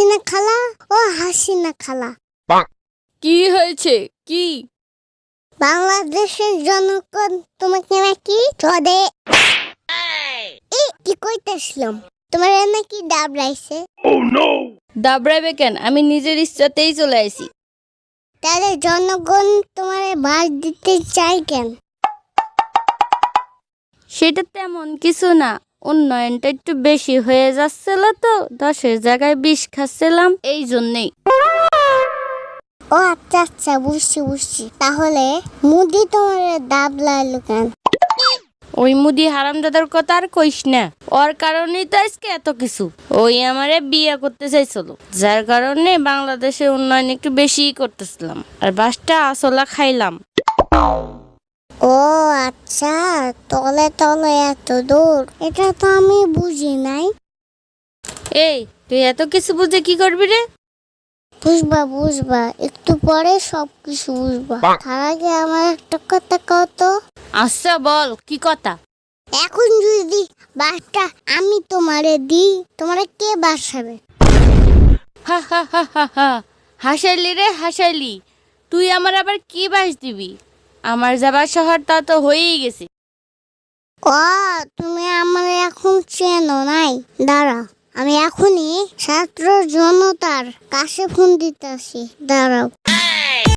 হাসিনা খালা ও হাসিনা খালা, কি হয়েছে? কি? বাংলাদেশের জনগণ তোমাকে নাকি চদে কি কইতেছিলাম, তোমার নাকি ডাবরাইছে। দাবড়াবে কেন? আমি নিজের ইচ্ছাতেই চলে আইছি। তাহলে জনগণ তোমার বাস দিতে চাই কেন? সেটা তেমন কিছু না, উন্নয়নটা একটু বেশি হয়ে যাচ্ছিল তো 10-এর জায়গায় 20 খাচ্ছিলাম, এই জন্যেই। ও আচ্ছা আচ্ছা, বুঝছি। তাহলে মুদি তোমার ডাব লাইলো কেন? ওই মুদি হারামজাদার কথা আর কইস না, ওর কারণেই তো আজকে এত কিছু। ওই আমারে বিয়ে করতে চাইছিল, যার কারণে বাংলাদেশের উন্নয়ন একটু বেশি করতেছিলাম, আর বাসটা আসলা খাইলাম। ও আচ্ছা, তলে তলে এত দূর, এটা তো আমি বুঝি নাই। এই, তুই এত কিছু বুঝে কি করবি রে? বুঝবা, একটু পরে সবকিছু বুঝবা। তার আগে আমার একটা কথা কও তো। আচ্ছা বল, কি কথা? এখন যদি বাসটা আমি তোমারে দিই, তোমারে কে বাসাবে? হা হা হা হা হা, হাসাইলি রে হাসাইলি। তুই আমার আবার কি বাস দিবি? আমার যাবার শহর তা তো হয়েই গেছে। ও, তুমি আমার এখন চেনো নাই। দাঁড়া, আমি এখনই ছাত্র জনতার কাছে ফোন দিতেছি, দাঁড়াও।